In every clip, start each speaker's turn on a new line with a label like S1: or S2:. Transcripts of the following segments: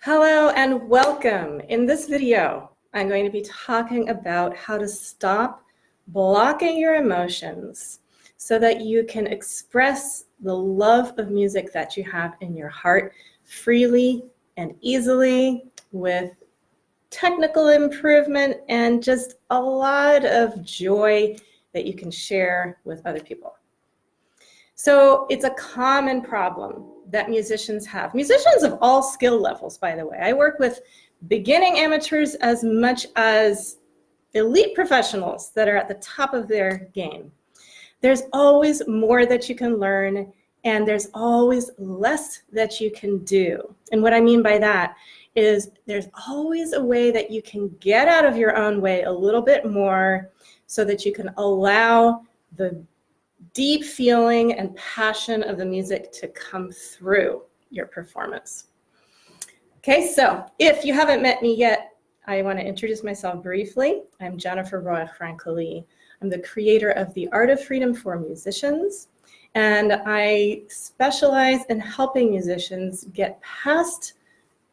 S1: Hello and welcome. In this video, I'm going to be talking about how to stop blocking your emotions so that you can express the love of music that you have in your heart freely and easily with technical improvement and just a lot of joy that you can share with other people. So it's a common problem that musicians have. Musicians of all skill levels, by the way. I work with beginning amateurs as much as elite professionals that are at the top of their game. There's always more that you can learn, and there's always less that you can do. And what I mean by that is there's always a way that you can get out of your own way a little bit more so that you can allow the deep feeling and passion of the music to come through your performance. Okay, so if you haven't met me yet, I want to introduce myself briefly. I'm Jennifer Roig-Francolí. I'm the creator of The Art of Freedom for Musicians, and I specialize in helping musicians get past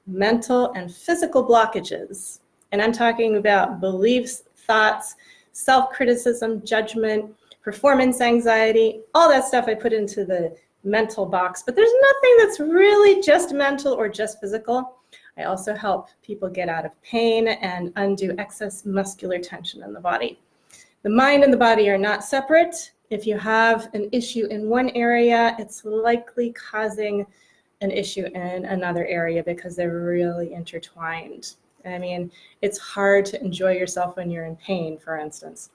S1: mental and physical blockages. And I'm talking about beliefs, thoughts, self-criticism, judgment, performance anxiety, all that stuff I put into the mental box, but there's nothing that's really just mental or just physical. I also help people get out of pain and undo excess muscular tension in the body. The mind and the body are not separate. If you have an issue in one area, it's likely causing an issue in another area because they're really intertwined. I mean, it's hard to enjoy yourself when you're in pain, for instance.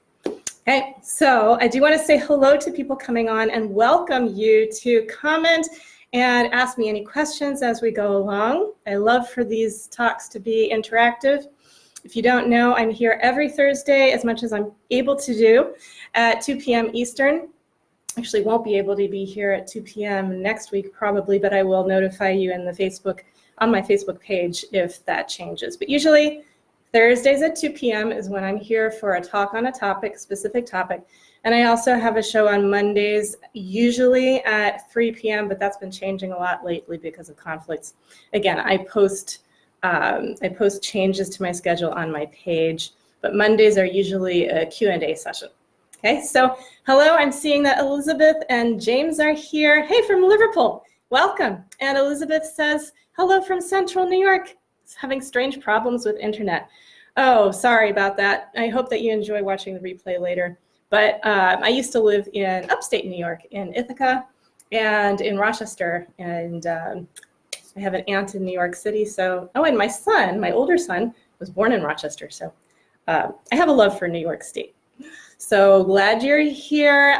S1: Okay, so I do want to say hello to people coming on and welcome you to comment and ask me any questions as we go along. I love for these talks to be interactive. If you don't know, I'm here every Thursday as much as I'm able to do at 2 p.m. Eastern. Actually won't be able to be here at 2 p.m. next week probably, but I will notify you in the on my Facebook page if that changes. But usually Thursdays at 2 p.m. is when I'm here for a talk on a topic, specific topic. And I also have a show on Mondays, usually at 3 p.m., but that's been changing a lot lately because of conflicts. Again, I post changes to my schedule on my page, but Mondays are usually a Q&A session. Okay, so hello, I'm seeing that Elizabeth and James are here. Hey, from Liverpool, welcome. And Elizabeth says, hello from Central New York. Having strange problems with internet. Oh, sorry about that. I hope that you enjoy watching the replay later. But I used to live in upstate New York, in Ithaca and in Rochester. And I have an aunt in New York City. So, and my son, my older son, was born in Rochester. So I have a love for New York State. So glad you're here.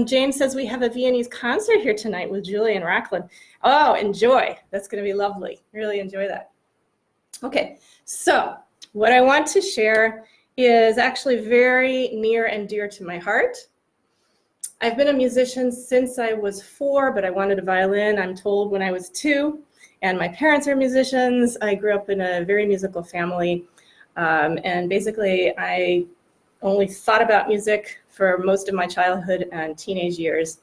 S1: James says we have a Viennese concert here tonight with Julian Racklin. Oh, enjoy. That's going to be lovely. Really enjoy that. Okay, so what I want to share is actually very near and dear to my heart. I've been a musician since I was 4, but I wanted a violin, I'm told, when I was 2. And my parents are musicians. I grew up in a very musical family. And basically, I only thought about music for most of my childhood and teenage years.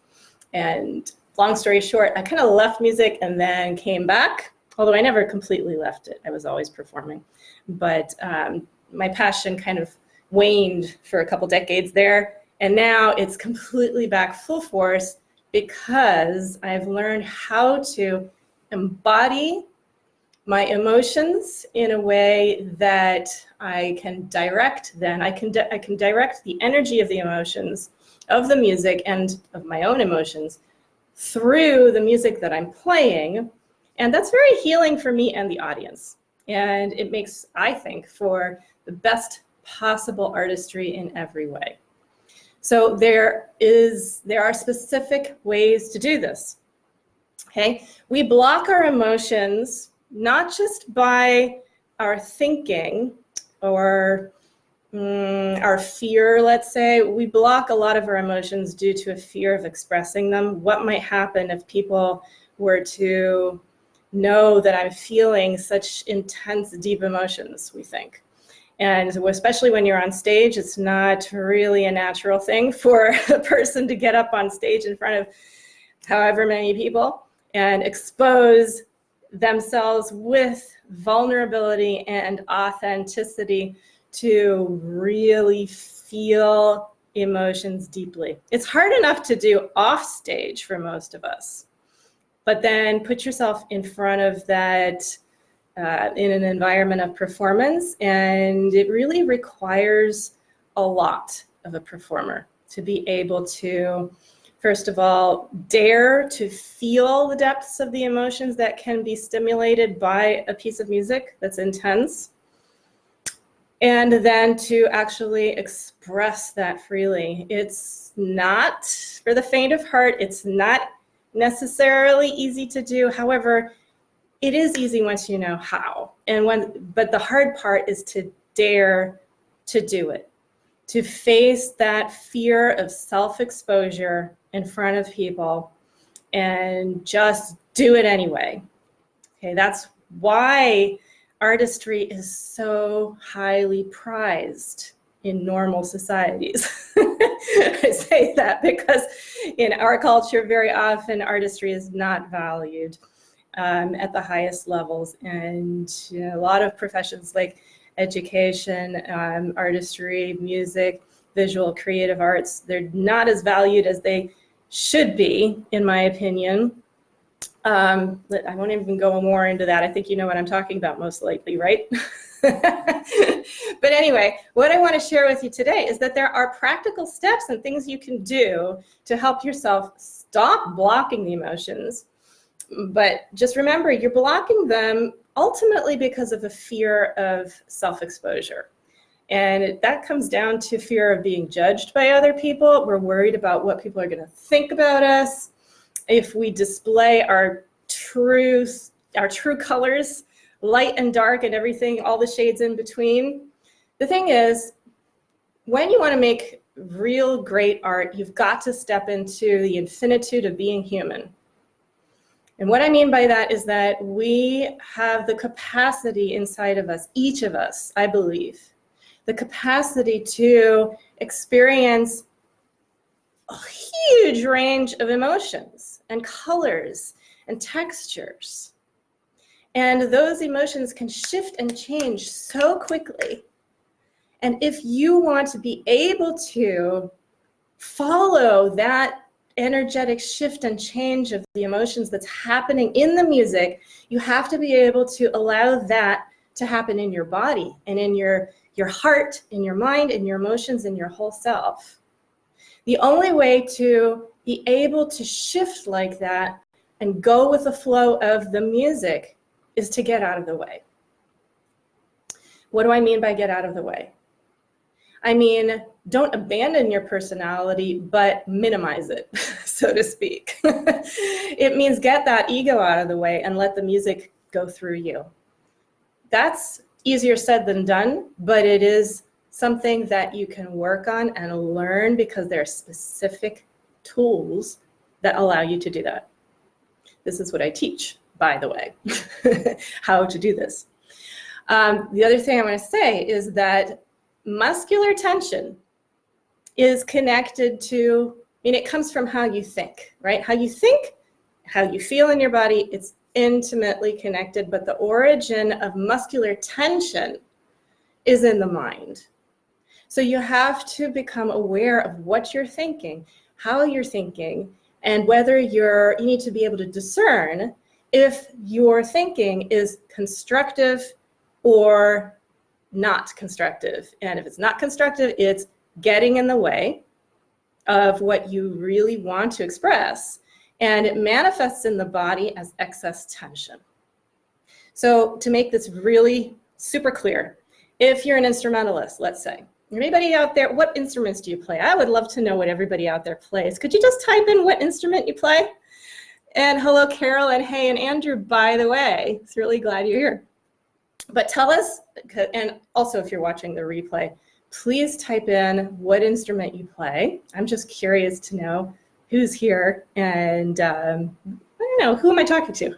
S1: And long story short, I kind of left music and then came back. Although I never completely left it, I was always performing. But my passion kind of waned for a couple decades there. And now it's completely back full force because I've learned how to embody my emotions in a way that I can direct then. I can direct the energy of the emotions, of the music, and of my own emotions through the music that I'm playing. And that's very healing for me and the audience. And it makes, I think, for the best possible artistry in every way. So there are specific ways to do this. Okay, we block our emotions not just by our thinking or our fear, let's say. We block a lot of our emotions due to a fear of expressing them. What might happen if people were to know that I'm feeling such intense, deep emotions, we think. And especially when you're on stage, it's not really a natural thing for a person to get up on stage in front of however many people and expose themselves with vulnerability and authenticity to really feel emotions deeply. It's hard enough to do off stage for most of us, but then put yourself in front of that in an environment of performance, and it really requires a lot of a performer to be able to, first of all, dare to feel the depths of the emotions that can be stimulated by a piece of music that's intense, and then to actually express that freely. It's not for the faint of heart. It's not necessarily easy to do. However, it is easy once you know how. But the hard part is to dare to do it, to face that fear of self-exposure in front of people and just do it anyway. Okay, that's why artistry is so highly prized in normal societies. I say that because in our culture, very often artistry is not valued at the highest levels. And a lot of professions like education, artistry, music, visual, creative arts, they're not as valued as they should be, in my opinion. I won't even go more into that. I think you know what I'm talking about most likely, right? But anyway, what I want to share with you today is that there are practical steps and things you can do to help yourself stop blocking the emotions. But just remember, you're blocking them ultimately because of a fear of self-exposure. And that comes down to fear of being judged by other people. We're worried about what people are going to think about us if we display our true colors, light and dark and everything, all the shades in between. The thing is, when you want to make real great art, you've got to step into the infinitude of being human. And what I mean by that is that we have the capacity inside of us, each of us, I believe, the capacity to experience a huge range of emotions and colors and textures. And those emotions can shift and change so quickly. And if you want to be able to follow that energetic shift and change of the emotions that's happening in the music, you have to be able to allow that to happen in your body and in your heart, in your mind, in your emotions, in your whole self. The only way to be able to shift like that and go with the flow of the music is to get out of the way. What do I mean by get out of the way? I mean, don't abandon your personality, but minimize it, so to speak. It means get that ego out of the way and let the music go through you. That's easier said than done, but it is something that you can work on and learn because there are specific tools that allow you to do that. This is what I teach, by the way, how to do this. The other thing I want to say is that muscular tension is connected to, it comes from how you think, right? How you think, how you feel in your body, it's intimately connected, but the origin of muscular tension is in the mind. So you have to become aware of what you're thinking, how you're thinking, and whether you need to be able to discern if your thinking is constructive or not constructive. And if it's not constructive, it's getting in the way of what you really want to express. And it manifests in the body as excess tension. So to make this really super clear, if you're an instrumentalist, let's say, anybody out there, what instruments do you play? I would love to know what everybody out there plays. Could you just type in what instrument you play? And hello, Carol, and hey, and Andrew, by the way, it's really glad you're here. But tell us, and also if you're watching the replay, please type in what instrument you play. I'm just curious to know who's here and I don't know, who am I talking to?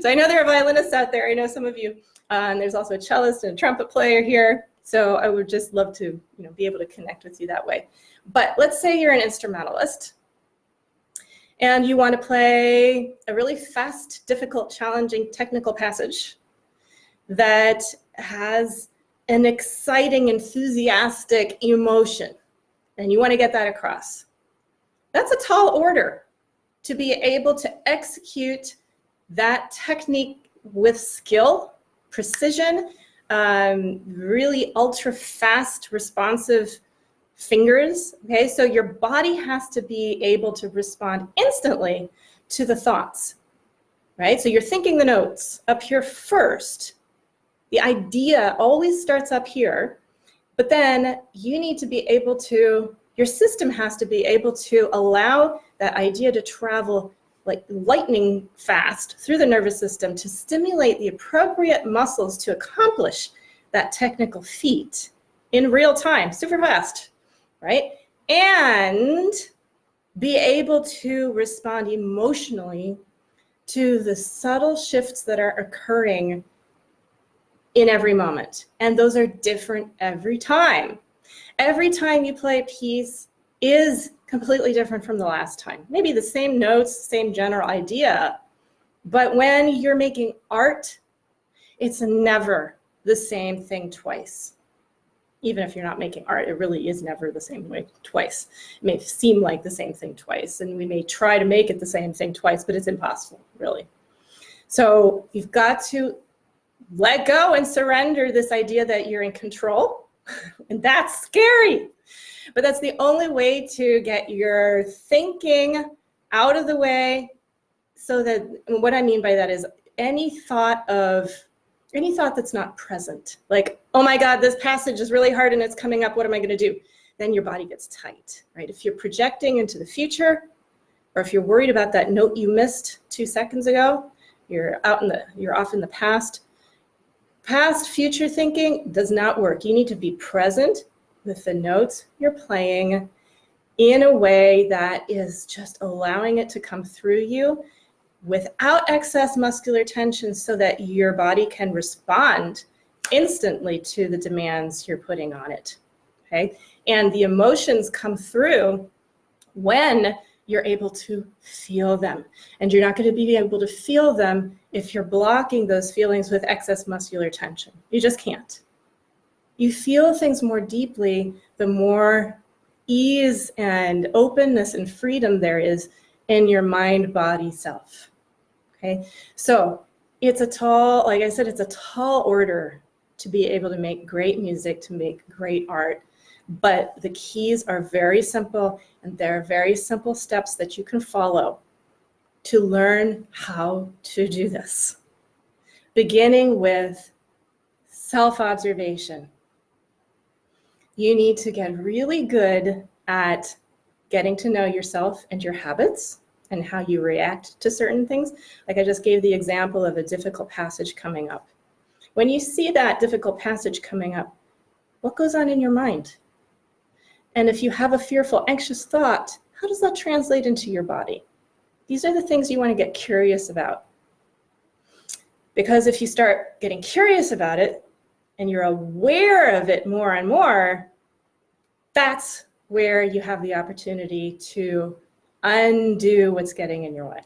S1: So I know there are violinists out there. I know some of you. And there's also a cellist and a trumpet player here. So I would just love to be able to connect with you that way. But let's say you're an instrumentalist and you want to play a really fast, difficult, challenging technical passage that has an exciting, enthusiastic emotion, and you want to get that across. That's a tall order to be able to execute that technique with skill, precision, really ultra fast, responsive fingers. Okay, so your body has to be able to respond instantly to the thoughts, right? So you're thinking the notes up here first. The idea always starts up here, but then you need to be able to, your system has to be able to allow that idea to travel like lightning fast through the nervous system to stimulate the appropriate muscles to accomplish that technical feat in real time, super fast, right? And be able to respond emotionally to the subtle shifts that are occurring in every moment. And those are different every time. Every time you play a piece is completely different from the last time. Maybe the same notes, same general idea, but when you're making art, it's never the same thing twice. Even if you're not making art, it really is never the same way twice. It may seem like the same thing twice, and we may try to make it the same thing twice, but it's impossible, really. So you've got to let go and surrender this idea that you're in control, and that's scary. But that's the only way to get your thinking out of the way, so that, what I mean by that is any thought that's not present, like, oh my God, this passage is really hard and it's coming up, what am I going to do? Then your body gets tight, right? If you're projecting into the future, or if you're worried about that note you missed 2 seconds ago, you're off in the past. Past future thinking does not work. You need to be present with the notes you're playing in a way that is just allowing it to come through you without excess muscular tension, so that your body can respond instantly to the demands you're putting on it, okay? And the emotions come through when you're able to feel them. And you're not going to be able to feel them if you're blocking those feelings with excess muscular tension. You just can't. You feel things more deeply the more ease and openness and freedom there is in your mind-body self. Okay, so it's a tall, like I said, it's a tall order to be able to make great music, to make great art. But the keys are very simple, and there are very simple steps that you can follow to learn how to do this. Beginning with self-observation. You need to get really good at getting to know yourself and your habits and how you react to certain things. Like I just gave the example of a difficult passage coming up. When you see that difficult passage coming up, what goes on in your mind? And if you have a fearful, anxious thought, how does that translate into your body? These are the things you want to get curious about. Because if you start getting curious about it and you're aware of it more and more, that's where you have the opportunity to undo what's getting in your way.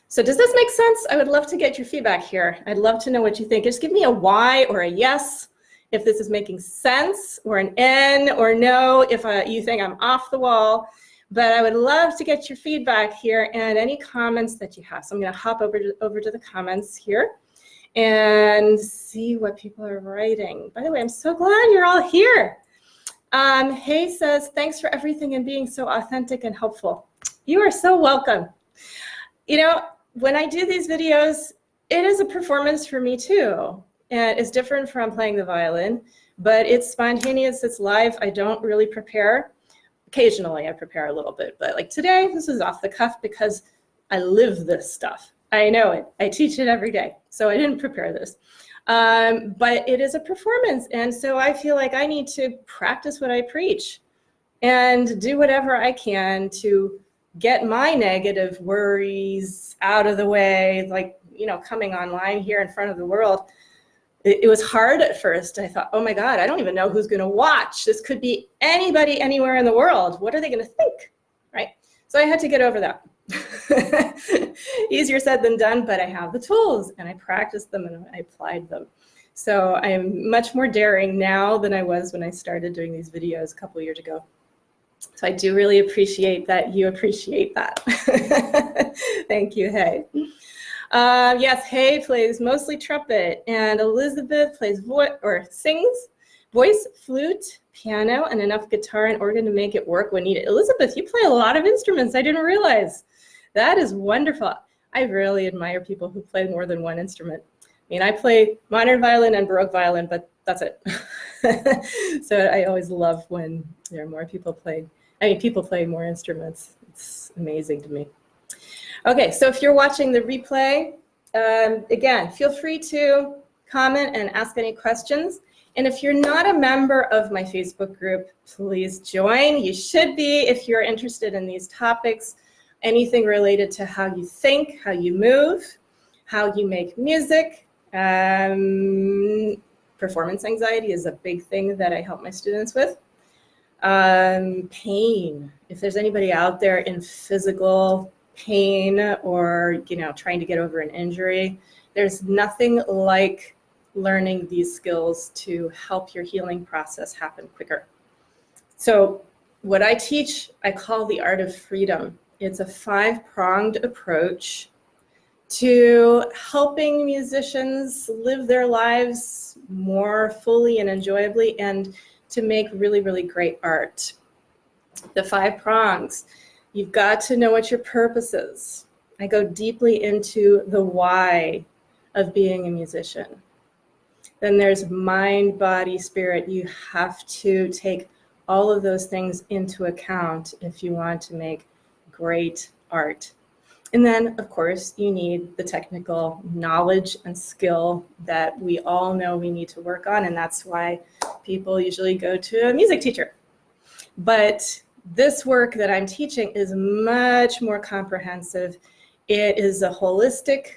S1: So does this make sense? I would love to get your feedback here. I'd love to know what you think. Just give me a Y or a yes if this is making sense, or an N or no if you think I'm off the wall. But I would love to get your feedback here and any comments that you have. So I'm going to hop over to the comments here and see what people are writing. By the way, I'm so glad you're all here. Hay says, thanks for everything and being so authentic and helpful. You are so welcome. You know, when I do these videos, it is a performance for me too. And it's different from playing the violin, but it's spontaneous, it's live. I don't really prepare. Occasionally I prepare a little bit, but like today, this is off the cuff because I live this stuff. I know it. I teach it every day. So I didn't prepare this. But it is a performance. And so I feel like I need to practice what I preach and do whatever I can to get my negative worries out of the way. Like, you know, coming online here in front of the world, it was hard at first. I thought, oh my God, I don't even know who's going to watch. This could be anybody, anywhere in the world. What are they going to think, right? So I had to get over that. Easier said than done, but I have the tools and I practiced them and I applied them. So I'm much more daring now than I was when I started doing these videos a couple years ago. So I do really appreciate that you appreciate that. Thank you, Hey. Yes, Hay plays mostly trumpet, and Elizabeth plays sings voice, flute, piano, and enough guitar and organ to make it work when needed. Elizabeth, you play a lot of instruments. I didn't realize. That is wonderful. I really admire people who play more than one instrument. I mean, I play modern violin and Baroque violin, but that's it. So I always love when there are more people playing. I mean, people play more instruments. It's amazing to me. Okay, so if you're watching the replay, again, feel free to comment and ask any questions. And if you're not a member of my Facebook group, please join. You should be if you're interested in these topics, anything related to how you think, how you move, how you make music. Performance anxiety is a big thing that I help my students with. Pain. If there's anybody out there in physical pain or, trying to get over an injury, there's nothing like learning these skills to help your healing process happen quicker. So what I teach, I call the art of freedom. It's a 5-pronged approach to helping musicians live their lives more fully and enjoyably and to make really, really great art. The 5 prongs. You've got to know what your purpose is. I go deeply into the why of being a musician. Then there's mind, body, spirit. You have to take all of those things into account if you want to make great art. And then, of course, you need the technical knowledge and skill that we all know we need to work on, and that's why people usually go to a music teacher. But this work that I'm teaching is much more comprehensive. It is a holistic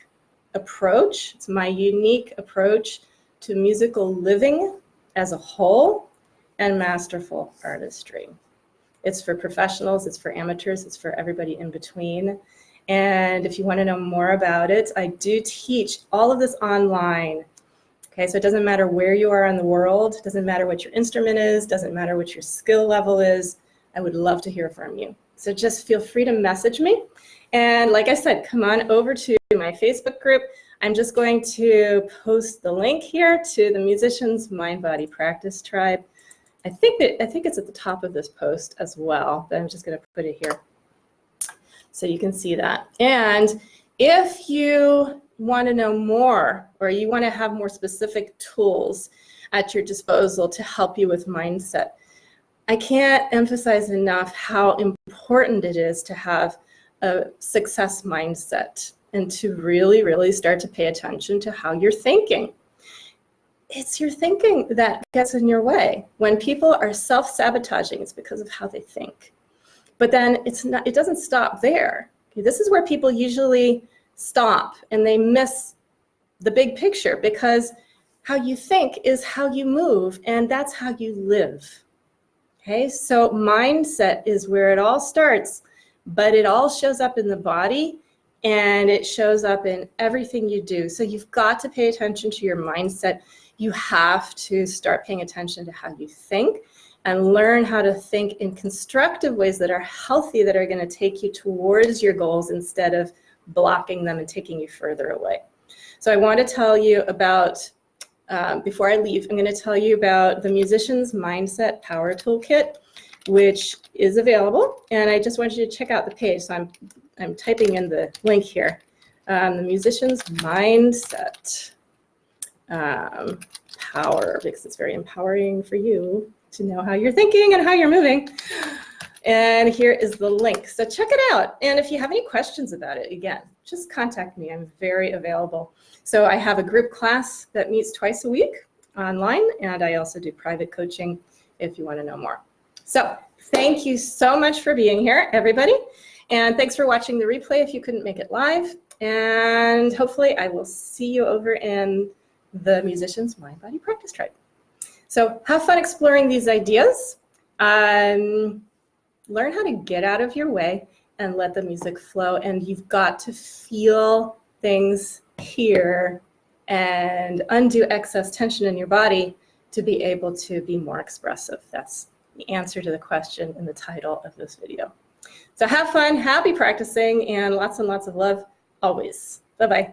S1: approach. It's my unique approach to musical living as a whole and masterful artistry. It's for professionals, it's for amateurs, it's for everybody in between. And if you want to know more about it, I do teach all of this online. Okay, so it doesn't matter where you are in the world, it doesn't matter what your instrument is, doesn't matter what your skill level is. I would love to hear from you. So just feel free to message me. And like I said, come on over to my Facebook group. I'm just going to post the link here to the Musicians Mind Body Practice Tribe. I think it's at the top of this post as well, but I'm just going to put it here so you can see that. And if you want to know more or you want to have more specific tools at your disposal to help you with mindset, I can't emphasize enough how important it is to have a success mindset and to really, really start to pay attention to how you're thinking. It's your thinking that gets in your way. When people are self-sabotaging, it's because of how they think. But then it doesn't stop there. Okay, this is where people usually stop and they miss the big picture, because how you think is how you move, and that's how you live. Okay, so mindset is where it all starts, but it all shows up in the body and it shows up in everything you do. So you've got to pay attention to your mindset. You have to start paying attention to how you think and learn how to think in constructive ways that are healthy, that are going to take you towards your goals instead of blocking them and taking you further away. So I want to tell you about, before I leave, I'm going to tell you about the Musician's Mindset Power Toolkit, which is available. And I just want you to check out the page. So I'm typing in the link here. The Musician's Mindset Power, because it's very empowering for you to know how you're thinking and how you're moving. And here is the link. So check it out. And if you have any questions about it, again, just contact me. I'm very available. So I have a group class that meets twice a week online, and I also do private coaching if you want to know more. So thank you so much for being here, everybody. And thanks for watching the replay if you couldn't make it live. And hopefully I will see you over in the Musician's Mind Body Practice Tribe. So have fun exploring these ideas. Learn how to get out of your way and let the music flow. And you've got to feel things here and undo excess tension in your body to be able to be more expressive. That's the answer to the question in the title of this video. So have fun, happy practicing, and lots of love always. Bye-bye.